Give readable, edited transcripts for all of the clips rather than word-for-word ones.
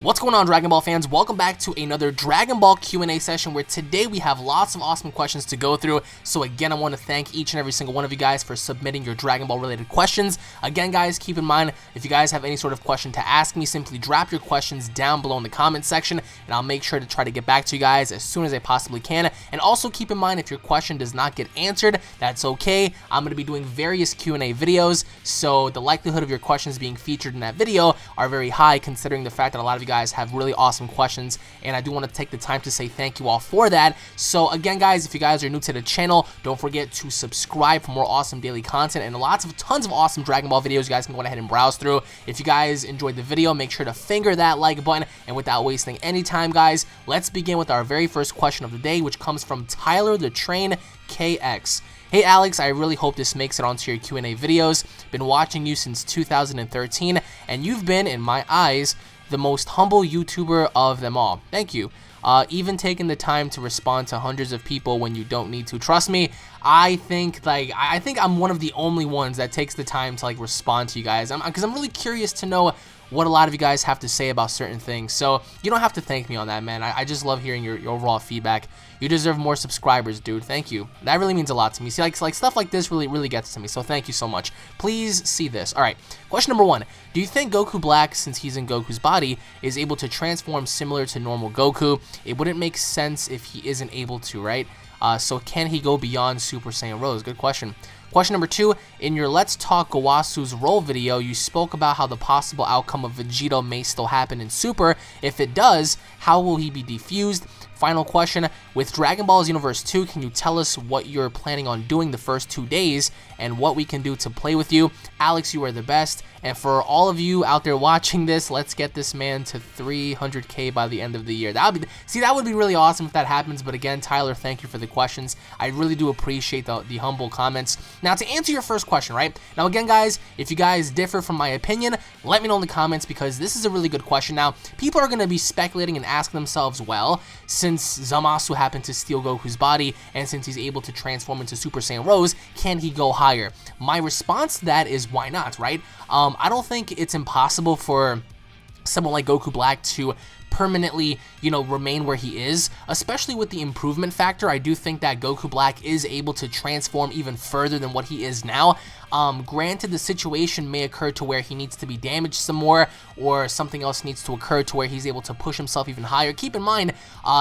What's going on, Dragon Ball fans? Welcome back to another Dragon Ball Q&A session where today we have lots of awesome questions to go through. So again, I want to thank each and every single one of you guys for submitting your Dragon Ball related questions. Again, guys, keep in mind, if you guys have any sort of question to ask me, simply drop your questions down below in the comment section and I'll make sure to try to get back to you guys as soon as I possibly can. And also keep in mind, if your question does not get answered, that's okay. I'm going to be doing various Q&A videos, so the likelihood of your questions being featured in that video are very high, considering the fact that a lot of you guys have really awesome questions, and I do want to take the time to say thank you all for that. So again, guys, if you guys are new to the channel, don't forget to subscribe for more awesome daily content and tons of awesome Dragon Ball videos you guys can go ahead and browse through. If you guys enjoyed the video, make sure to finger that like button, and without wasting any time, guys, let's begin with our very first question of the day, which comes from Tyler the Train KX. Hey Alex, I really hope this makes it onto your Q&A videos. Been watching you since 2013, and you've been, in my eyes, the most humble YouTuber of them all. Thank you. Even taking the time to respond to hundreds of people when you don't need to. Trust me, I think I'm one of the only ones that takes the time to respond to you guys. Because I'm really curious to know what a lot of you guys have to say about certain things. So you don't have to thank me on that, man. I just love hearing your overall feedback. You deserve more subscribers, dude. Thank you. That really means a lot to me. See, like stuff like this really gets to me. So thank you so much. Please see this. All right. Question number 1. Do you think Goku Black, since he's in Goku's body, is able to transform similar to normal Goku? It wouldn't make sense if he isn't able to, right? So can he go beyond Super Saiyan Rose? Good question. Question number 2, in your Let's Talk Gowasu's role video, you spoke about how the possible outcome of Vegito may still happen in Super. If it does, how will he be defused? Final question, with Dragon Ball Xenoverse 2, can you tell us what you're planning on doing the first 2 days and what we can do to play with you? Alex, you are the best. And for all of you out there watching this, let's get this man to 300K by the end of the year. That would be really awesome if that happens. But again, Tyler, thank you for the questions. I really do appreciate the humble comments. Now, to answer your first question, right? Now, again, guys, if you guys differ from my opinion, let me know in the comments, because this is a really good question. Now, people are going to be speculating and asking themselves, well, since Zamasu happened to steal Goku's body, and since he's able to transform into Super Saiyan Rose, can he go higher? My response to that is, why not, right? I don't think it's impossible for someone like Goku Black to permanently, remain where he is, especially with the improvement factor. I do think that Goku Black is able to transform even further than what he is now. Granted, the situation may occur to where he needs to be damaged some more, or something else needs to occur to where he's able to push himself even higher. Keep in mind,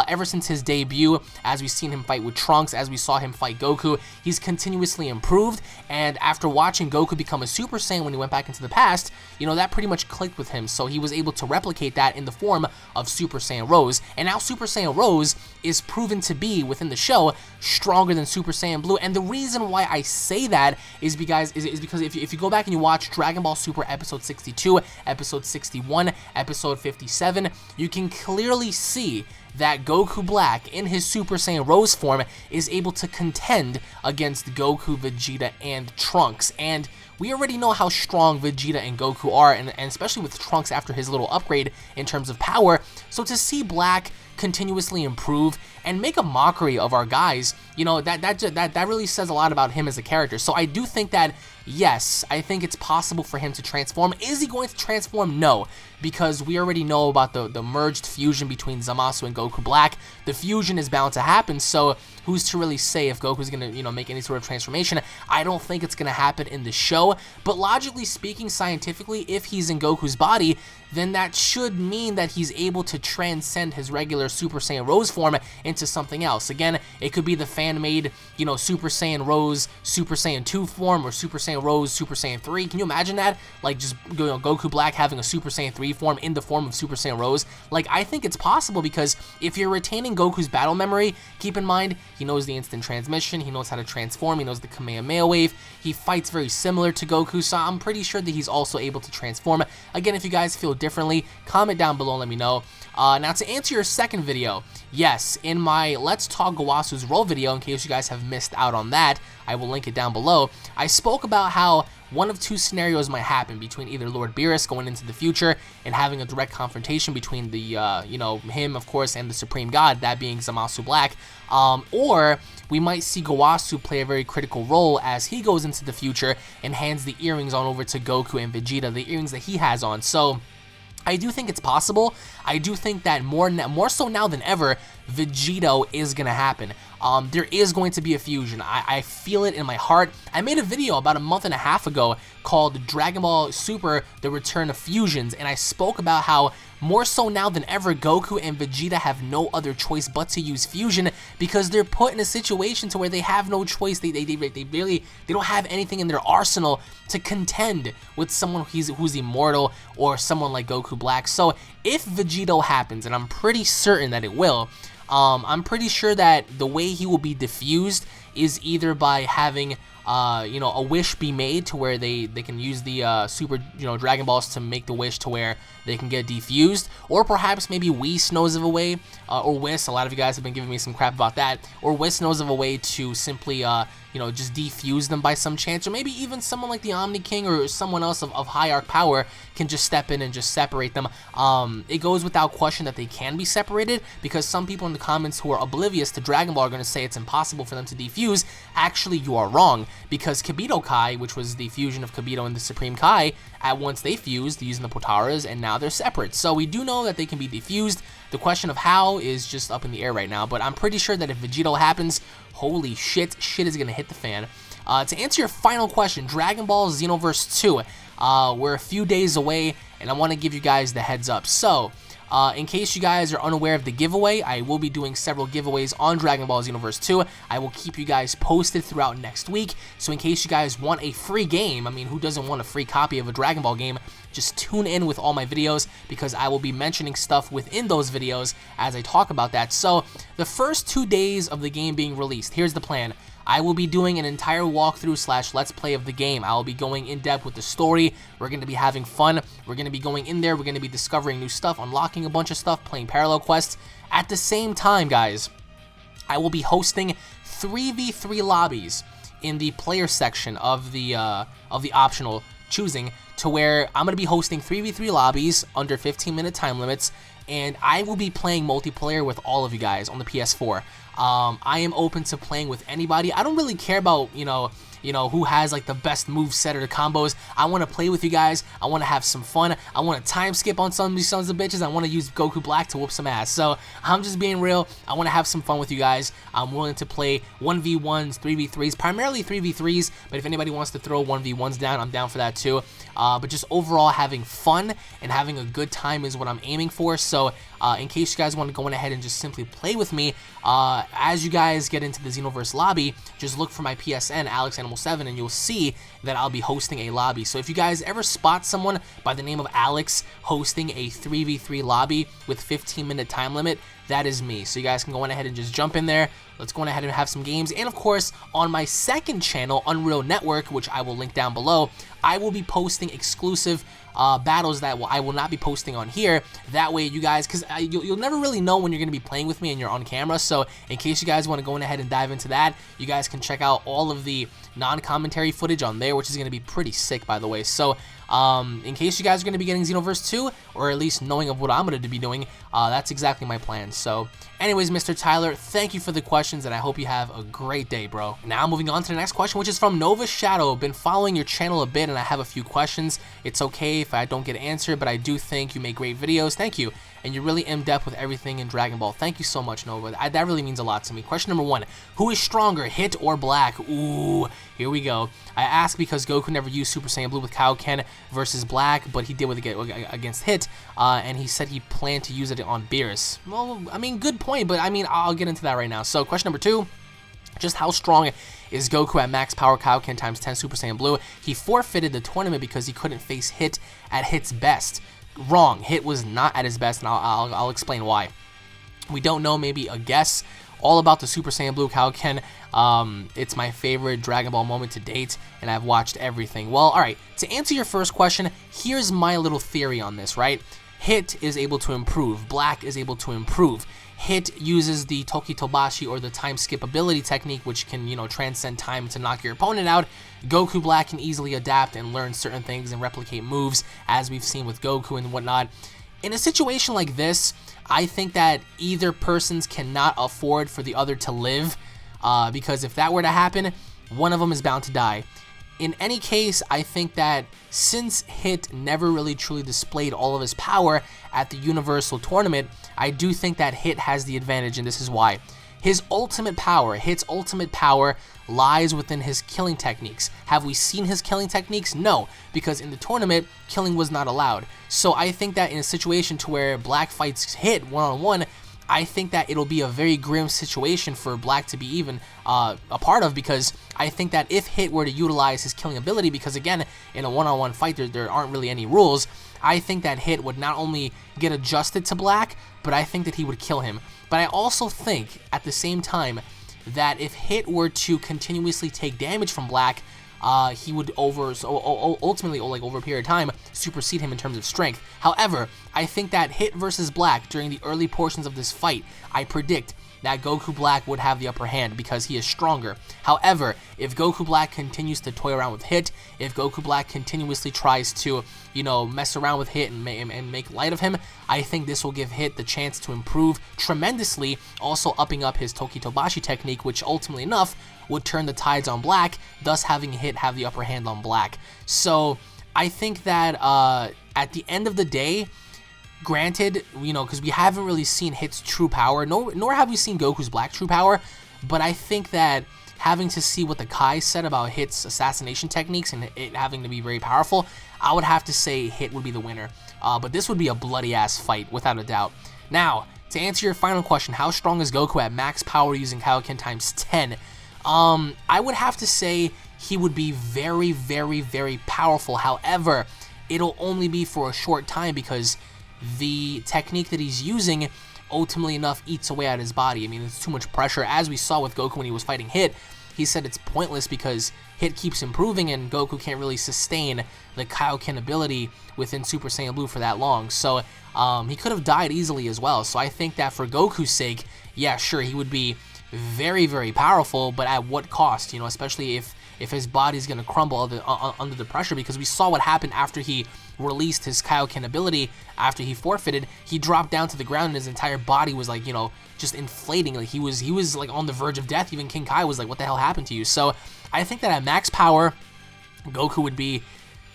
ever since his debut, as we've seen him fight with Trunks, as we saw him fight Goku, he's continuously improved, and after watching Goku become a Super Saiyan when he went back into the past, that pretty much clicked with him, so he was able to replicate that in the form of Super Saiyan Rose, and now Super Saiyan Rose is proven to be, within the show, stronger than Super Saiyan Blue. And the reason why I say that is because if you go back and you watch Dragon Ball Super Episode 62, Episode 61, Episode 57, you can clearly see that Goku Black, in his Super Saiyan Rose form, is able to contend against Goku, Vegeta, and Trunks. And we already know how strong Vegeta and Goku are, and especially with Trunks after his little upgrade in terms of power. So to see Black continuously improve and make a mockery of our guys, that really says a lot about him as a character. So I do think that, yes, I think it's possible for him to transform. Is he going to transform? No, because we already know about the merged fusion between Zamasu and Goku Black. The fusion is bound to happen, so who's to really say if Goku's going to, make any sort of transformation? I don't think it's going to happen in the show, but logically speaking, scientifically, if he's in Goku's body, then that should mean that he's able to transcend his regular Super Saiyan Rose form into something else. Again, it could be the fan-made, Super Saiyan Rose, Super Saiyan 2 form, or Super Saiyan Rose, Super Saiyan 3. Can you imagine that? Just, Goku Black having a Super Saiyan 3 form in the form of Super Saiyan Rose. I think it's possible, because if you're retaining Goku's battle memory, keep in mind, he knows the instant transmission, he knows how to transform, he knows the Kamehameha wave, he fights very similar to Goku, so I'm pretty sure that he's also able to transform. Again, if you guys feel differently, comment down below and let me know. Now, to answer your second video, yes, in my Let's Talk Gowasu's role video, in case you guys have missed out on that, I will link it down below, I spoke about how one of two scenarios might happen between either Lord Beerus going into the future and having a direct confrontation between the, him, of course, and the Supreme God, that being Zamasu Black, or we might see Gowasu play a very critical role as he goes into the future and hands the earrings on over to Goku and Vegeta, the earrings that he has on. So I do think it's possible. I do think that more so now than ever, Vegito is going to happen. There is going to be a fusion. I feel it in my heart. I made a video about a month and a half ago called Dragon Ball Super, The Return of Fusions, and I spoke about how more so now than ever, Goku and Vegeta have no other choice but to use fusion because they're put in a situation to where they have no choice. They don't have anything in their arsenal to contend with someone who's immortal or someone like Goku Black. So if Vegito happens, and I'm pretty certain that it will, I'm pretty sure that the way he will be diffused is either by having a wish be made to where they can use the super Dragon Balls to make the wish to where they can get defused, or perhaps maybe Whis knows of a way, or Whis, a lot of you guys have been giving me some crap about that, or Whis knows of a way to simply just defuse them by some chance, or maybe even someone like the Omni King or someone else of high arc power can just step in and just separate them. It goes without question that they can be separated, because some people in the comments who are oblivious to Dragon Ball are going to say it's impossible for them to defuse. Actually, you are wrong, because Kibito Kai, which was the fusion of Kibito and the Supreme Kai, at once they fused using the Potaras, and now they're separate. So we do know that they can be defused. The question of how is just up in the air right now, but I'm pretty sure that if Vegito happens, holy shit is gonna hit the fan. To answer your final question, Dragon Ball Xenoverse 2, we're a few days away, and I want to give you guys the heads up. So, in case you guys are unaware of the giveaway, I will be doing several giveaways on Dragon Ball Xenoverse 2. I will keep you guys posted throughout next week. So in case you guys want a free game, I mean, who doesn't want a free copy of a Dragon Ball game? Just tune in with all my videos, because I will be mentioning stuff within those videos as I talk about that. So the first 2 days of the game being released, here's the plan. I will be doing an entire walkthrough / let's play of the game. I will be going in depth with the story. We're going to be having fun. We're going to be going in there. We're going to be discovering new stuff, unlocking a bunch of stuff, playing parallel quests. At the same time, guys, I will be hosting 3v3 lobbies in the player section of the optional choosing, to where I'm going to be hosting 3v3 lobbies under 15-minute time limits, and I will be playing multiplayer with all of you guys on the PS4. I am open to playing with anybody. I don't really care about, who has like the best move set or the combos. I want to play with you guys. I want to have some fun. I want to time skip on some of these sons of bitches. I want to use Goku Black to whoop some ass. So I'm just being real. I want to have some fun with you guys. I'm willing to play 1v1s, 3v3s, primarily 3v3s, but if anybody wants to throw 1v1s down, I'm down for that too. But just overall having fun and having a good time is what I'm aiming for. So in case you guys want to go ahead and just simply play with me, as you guys get into the Xenoverse lobby, just look for my PSN, AlexAnimal7, and you'll see that I'll be hosting a lobby. So if you guys ever spot someone by the name of Alex hosting a 3v3 lobby with 15-minute time limit, that is me. So you guys can go ahead and just jump in there. Let's go ahead and have some games. And of course, on my second channel, Unreal Network, which I will link down below, I will be posting exclusive battles that I will not be posting on here. That way you guys, because you'll never really know when you're going to be playing with me and you're on camera. So in case you guys want to go ahead and dive into that, you guys can check out all of the non-commentary footage on there, which is going to be pretty sick, by the way. So in case you guys are going to be getting Xenoverse 2, or at least knowing of what I'm going to be doing, that's exactly my plan. So anyways, Mr. Tyler, thank you for the questions, and I hope you have a great day, bro. Now moving on to the next question, which is from Nova Shadow. Been following your channel a bit, and I have a few questions. It's okay if I don't get answered, but I do think you make great videos. Thank you. And you're really in-depth with everything in Dragon Ball. Thank you so much, Nova. That really means a lot to me. Question number 1. Who is stronger, Hit or Black? Ooh, here we go. I ask because Goku never used Super Saiyan Blue with Kaioken versus Black, but he did with against Hit, and he said he planned to use it on Beerus. Well, I mean, good point, but I mean, I'll get into that right now. So question number 2. Just how strong is Goku at max power Kaioken times 10 Super Saiyan Blue? He forfeited the tournament because he couldn't face Hit at Hit's best. Wrong. Hit was not at his best, and I'll explain why. We don't know, maybe a guess. All about the Super Saiyan Blue Kaioken. It's my favorite Dragon Ball moment to date, and I've watched everything. Well, alright, to answer your first question, here's my little theory on this, right? Hit is able to improve. Black is able to improve. Hit uses the Toki Tobashi, or the time skip ability technique, which can, transcend time to knock your opponent out. Goku Black can easily adapt and learn certain things and replicate moves, as we've seen with Goku and whatnot. In a situation like this, I think that either persons cannot afford for the other to live, because if that were to happen, one of them is bound to die. in any case, I think that since Hit never really truly displayed all of his power at the Universal Tournament, I do think that Hit has the advantage, and this is why. His ultimate power, Hit's ultimate power, lies within his killing techniques. Have we seen his killing techniques? No, because in the tournament, killing was not allowed. So I think that in a situation to where Black fights Hit one-on-one, I think that it'll be a very grim situation for Black to be even a part of, because I think that if Hit were to utilize his killing ability, because again, in a one-on-one fight, there aren't really any rules, I think that Hit would not only get adjusted to Black, but I think that he would kill him. But I also think, at the same time, that if Hit were to continuously take damage from Black, he would ultimately, like over a period of time, supersede him in terms of strength. However, I think that Hit versus Black during the early portions of this fight, I predict that Goku Black would have the upper hand because he is stronger. However, if Goku Black continues to toy around with Hit, if Goku Black continuously tries to, you know, mess around with Hit and make light of him, I think this will give Hit the chance to improve tremendously, also upping up his Toki Tobashi technique, which ultimately enough would turn the tides on Black, thus having Hit have the upper hand on Black. So I think that at the end of the day, granted, you know, because we haven't really seen Hit's true power, nor have we seen Goku's Black true power, but I think that having to see what the Kai said about Hit's assassination techniques and it having to be very powerful, I would have to say Hit would be the winner. But this would be a bloody-ass fight, without a doubt. Now, to answer your final question, how strong is Goku at max power using Kaioken times 10? I would have to say he would be very, very, very powerful. However, it'll only be for a short time because the technique that he's using ultimately enough eats away at his body. I mean, it's too much pressure. As we saw with Goku when he was fighting Hit, he said it's pointless because Hit keeps improving and Goku can't really sustain the Kaioken ability within Super Saiyan Blue for that long. So he could have died easily as well. So I think that for Goku's sake, yeah, sure, he would be very, very powerful, but at what cost? You know, especially if his body's going to crumble under the pressure, because we saw what happened after he released his Kaioken ability, after he forfeited. He dropped down to the ground and his entire body was like, you know, just inflating. Like he was like on the verge of death. Even King Kai was like, what the hell happened to you? So I think that at max power, Goku would be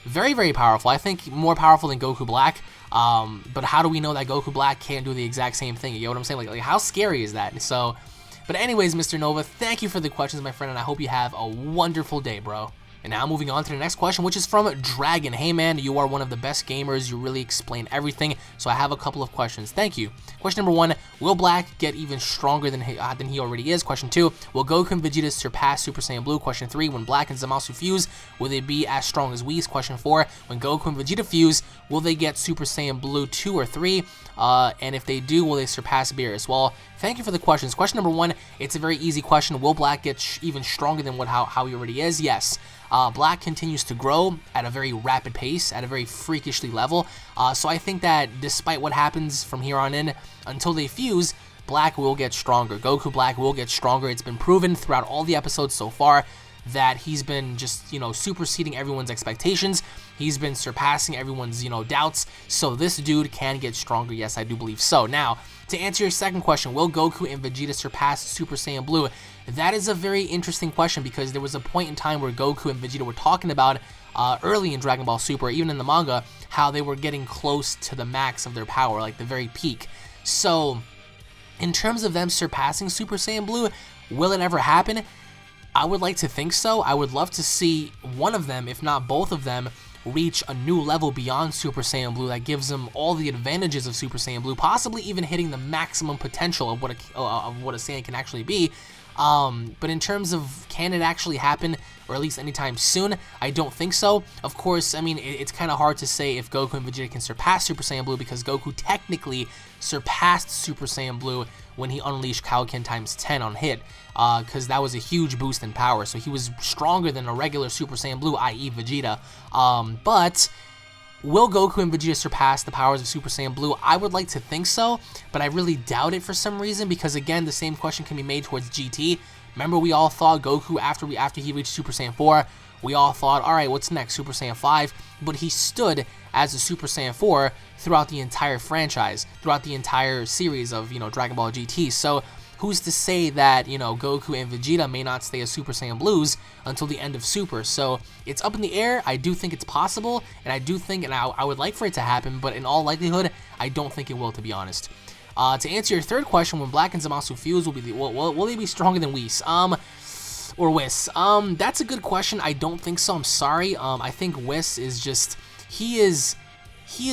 very, very powerful. I think more powerful than Goku Black. But how do we know that Goku Black can't do the exact same thing? You know what I'm saying? Like how scary is that? So, but anyways, Mr. Nova, thank you for the questions, my friend, and I hope you have a wonderful day, bro. And now moving on to the next question, which is from Dragon. Hey man, you are one of the best gamers. You really explain everything. So I have a couple of questions. Thank you. Question number 1, will Black get even stronger than he already is? Question 2, will Goku and Vegeta surpass Super Saiyan Blue? Question 3, when Black and Zamasu fuse, will they be as strong as Whis? Question 4, when Goku and Vegeta fuse, will they get Super Saiyan Blue 2 or 3? And if they do, will they surpass Beerus? Well, thank you for the questions. Question number 1, it's a very easy question. Will Black get even stronger than how he already is? Yes. Black continues to grow at a very rapid pace, at a very freakishly level. So I think that despite what happens from here on in, until they fuse, Black will get stronger. Goku Black will get stronger. It's been proven throughout all the episodes so far that he's been just, you know, superseding everyone's expectations. He's been surpassing everyone's, you know, doubts. So this dude can get stronger. Yes, I do believe so. Now, to answer your second question, will Goku and Vegeta surpass Super Saiyan Blue? That is a very interesting question because there was a point in time where Goku and Vegeta were talking about early in Dragon Ball Super, even in the manga, how they were getting close to the max of their power, like the very peak. So, in terms of them surpassing Super Saiyan Blue, will it ever happen? I would like to think so. I would love to see one of them, if not both of them, reach a new level beyond Super Saiyan Blue that gives them all the advantages of Super Saiyan Blue, possibly even hitting the maximum potential of what a Saiyan can actually be. But in terms of can it actually happen, or at least anytime soon, I don't think so. Of course, I mean, it's kind of hard to say if Goku and Vegeta can surpass Super Saiyan Blue because Goku technically surpassed Super Saiyan Blue when he unleashed Kaioken times 10 on Hit, because that was a huge boost in power. So he was stronger than a regular Super Saiyan Blue, i.e. Vegeta. But will Goku and Vegeta surpass the powers of Super Saiyan Blue? I would like to think so, but I really doubt it for some reason because, again, the same question can be made towards GT. Remember, we all thought Goku, after he reached Super Saiyan 4, we all thought, all right, what's next? Super Saiyan 5? But he stood as a Super Saiyan 4 throughout the entire franchise, throughout the entire series of, you know, Dragon Ball GT. So who's to say that, you know, Goku and Vegeta may not stay as Super Saiyan Blues until the end of Super? So it's up in the air. I do think it's possible, and I do think, and I would like for it to happen, but in all likelihood, I don't think it will, to be honest. To answer your third question, when Black and Zamasu fuse, will they be stronger than Whis? Or Whis? That's a good question. I don't think so. I'm sorry. I think Whis is just, he is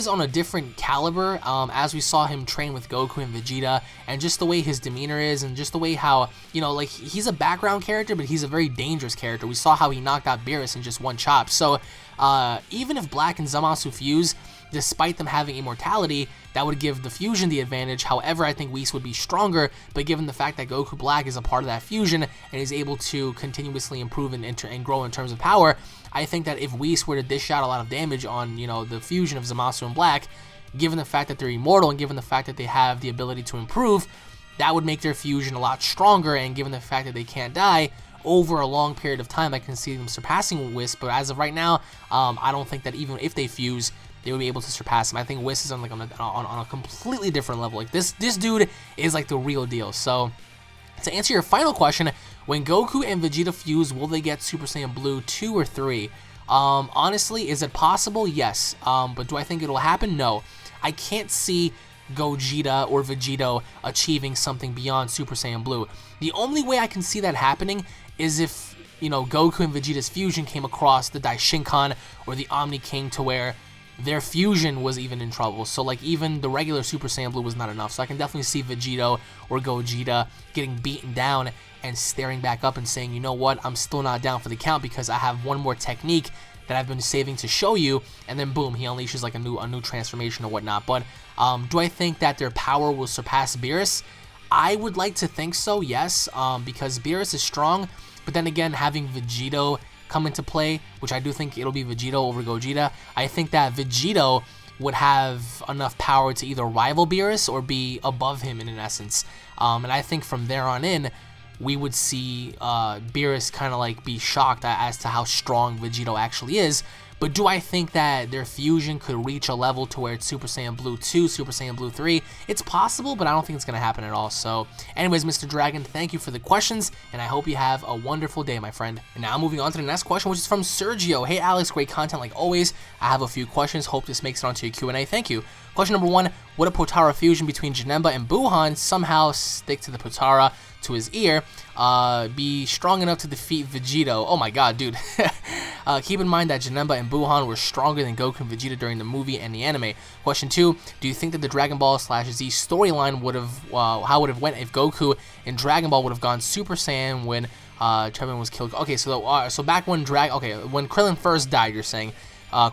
on a different caliber, as we saw him train with Goku and Vegeta, and just the way his demeanor is, and just the way how, you know, like, he's a background character, but he's a very dangerous character. We saw how he knocked out Beerus in just one chop. So even if Black and Zamasu fuse, despite them having immortality, that would give the fusion the advantage. However, I think Whis would be stronger, but given the fact that Goku Black is a part of that fusion and is able to continuously improve and grow in terms of power, I think that if Whis were to dish out a lot of damage on, you know, the fusion of Zamasu and Black, given the fact that they're immortal and given the fact that they have the ability to improve, that would make their fusion a lot stronger, and given the fact that they can't die, over a long period of time, I can see them surpassing Whis, but as of right now, I don't think that even if they fuse, they would be able to surpass him. I think Whis is on a completely different level. Like, this dude is like the real deal. So to answer your final question, when Goku and Vegeta fuse, will they get Super Saiyan Blue 2 or 3? Honestly, is it possible? Yes. But do I think it'll happen? No. I can't see Gogeta or Vegito achieving something beyond Super Saiyan Blue. The only way I can see that happening is if, you know, Goku and Vegeta's fusion came across the Daishinkan or the Omni King to where their fusion was even in trouble. So like even the regular Super Saiyan Blue was not enough. So I can definitely see Vegito or Gogeta getting beaten down and staring back up and saying, you know what, I'm still not down for the count because I have one more technique that I've been saving to show you, and then boom, he unleashes like a new transformation or whatnot. But do I think that their power will surpass Beerus? I would like to think so, yes, because Beerus is strong, but then again, having Vegito come into play, which I do think it'll be Vegito over Gogeta, I think that Vegito would have enough power to either rival Beerus or be above him in an essence. And I think from there on in, we would see Beerus kind of like be shocked as to how strong Vegito actually is. But do I think that their fusion could reach a level to where it's Super Saiyan Blue 2, Super Saiyan Blue 3? It's possible, but I don't think it's going to happen at all. So anyways, Mr. Dragon, thank you for the questions, and I hope you have a wonderful day, my friend. And now moving on to the next question, which is from Sergio. Hey Alex, great content like always. I have a few questions. Hope this makes it onto your Q&A. Thank you. Question number 1, would a Potara fusion between Janemba and Gohan somehow stick to the Potara to his ear, be strong enough to defeat Vegito? Oh my god, dude. Keep in mind that Janemba and Gohan were stronger than Goku and Vegeta during the movie and the anime. Question 2, do you think that the Dragon Ball / Z storyline would have, how would have went if Goku in Dragon Ball would have gone Super Saiyan when Champa was killed? Okay, so back when when Krillin first died, you're saying.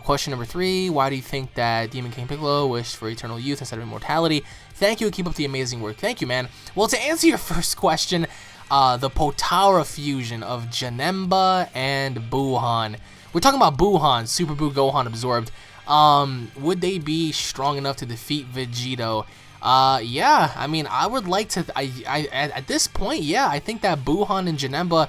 Question number 3, why do you think that Demon King Piccolo wished for eternal youth instead of immortality? Thank you, keep up the amazing work. Thank you, man. Well, to answer your first question, the Potara fusion of Janemba and Gohan. We're talking about Gohan, Super Buu Gohan absorbed. Would they be strong enough to defeat Vegito? Yeah, I mean, I would like to, at this point, yeah, I think that Gohan and Janembu,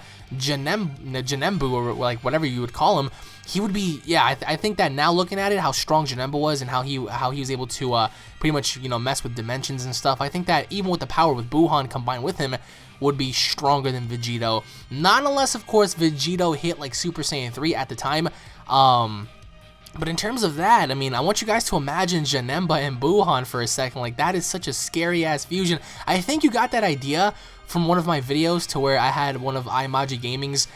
or like whatever you would call him, he would be, yeah, I think that now looking at it, how strong Janemba was and how he was able to pretty much, you know, mess with dimensions and stuff, I think that even with the power with Gohan combined with him, would be stronger than Vegito. Not unless, of course, Vegito hit like Super Saiyan 3 at the time. But in terms of that, I mean, I want you guys to imagine Janemba and Gohan for a second. Like, that is such a scary-ass fusion. I think you got that idea from one of my videos to where I had one of UnrealEntGaming's,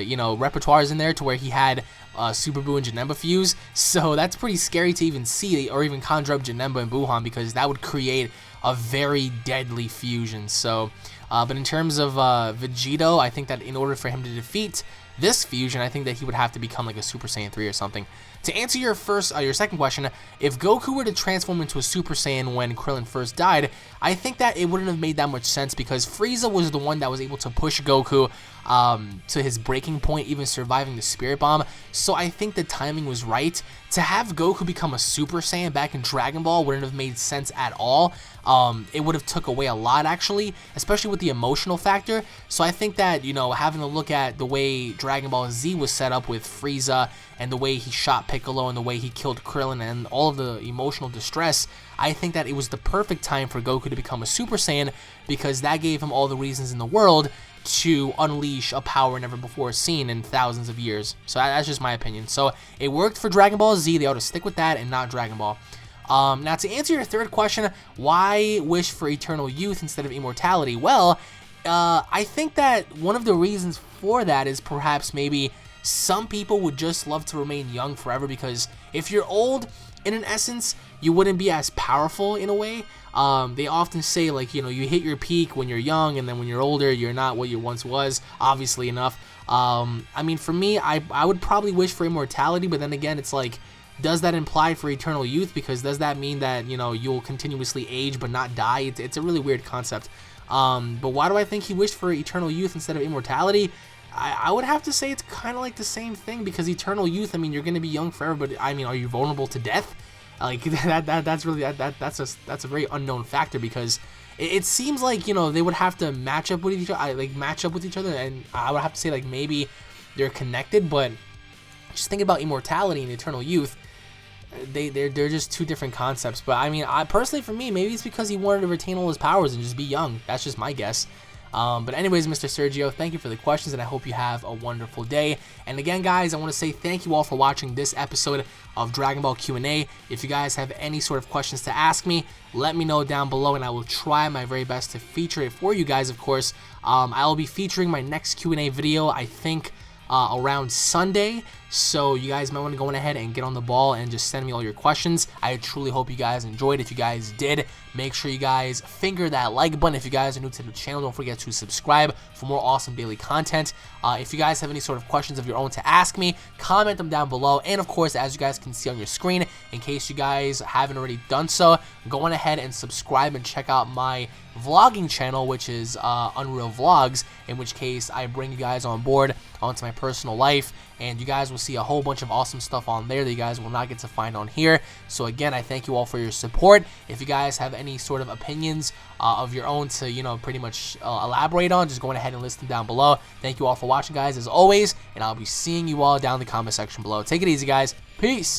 you know, repertoires in there to where he had Super Buu and Janemba fuse. So that's pretty scary to even see or even conjure up Janemba and Gohan, because that would create a very deadly fusion. So, but in terms of Vegito, I think that in order for him to defeat this fusion, I think that he would have to become like a Super Saiyan 3 or something. To answer your second question, if Goku were to transform into a Super Saiyan when Krillin first died, I think that it wouldn't have made that much sense, because Frieza was the one that was able to push Goku to his breaking point, even surviving the Spirit Bomb. So I think the timing was right. To have Goku become a Super Saiyan back in Dragon Ball wouldn't have made sense at all. It would have took away a lot, actually, especially with the emotional factor. So I think that, you know, having a look at the way Dragon Ball Z was set up with Frieza and the way he shot Piccolo and the way he killed Krillin and all of the emotional distress, I think that it was the perfect time for Goku to become a Super Saiyan, because that gave him all the reasons in the world to unleash a power never before seen in thousands of years. So that's just my opinion. So it worked for Dragon Ball Z. They ought to stick with that and not Dragon Ball. Now, to answer your third question, why wish for eternal youth instead of immortality? Well, I think that one of the reasons for that is perhaps maybe some people would just love to remain young forever, because if you're old, in an essence, you wouldn't be as powerful in a way. They often say, like, you know, you hit your peak when you're young, and then when you're older, you're not what you once was, obviously enough. I mean, for me, I would probably wish for immortality, but then again, it's like, does that imply for eternal youth? Because does that mean that, you know, you'll continuously age but not die? It's a really weird concept. But why do I think he wished for eternal youth instead of immortality? I would have to say it's kind of like the same thing, because eternal youth, I mean, you're going to be young forever, but I mean, are you vulnerable to death? Like, that's a very unknown factor, because it seems like, you know, they would have to match up with each other, and I would have to say, like, maybe they're connected, but just thinking about immortality and eternal youth, they're just two different concepts. But I mean, personally, for me, maybe it's because he wanted to retain all his powers and just be young. That's just my guess. But anyways, Mr. Sergio, thank you for the questions, and I hope you have a wonderful day. And again, guys, I want to say thank you all for watching this episode of Dragon Ball Q&A. If you guys have any sort of questions to ask me, let me know down below, and I will try my very best to feature it for you guys, of course. I will be featuring my next Q&A video, I think, around Sunday, so you guys might want to go ahead and get on the ball and just send me all your questions. I truly hope you guys enjoyed. If you guys did, make sure you guys finger that like button. If you guys are new to the channel, don't forget to subscribe for more awesome daily content. If you guys have any sort of questions of your own to ask me, comment them down below. And of course, as you guys can see on your screen, in case you guys haven't already done so, go on ahead and subscribe and check out my vlogging channel, which is Unreal Vlogs, in which case I bring you guys on board onto my personal life, and you guys will see a whole bunch of awesome stuff on there that you guys will not get to find on here. So again, I thank you all for your support. If you guys have any sort of opinions of your own to, you know, pretty much elaborate on, just go ahead and list them down below. Thank you all for watching, guys, as always, and I'll be seeing you all down in the comment section below. Take it easy, guys. Peace.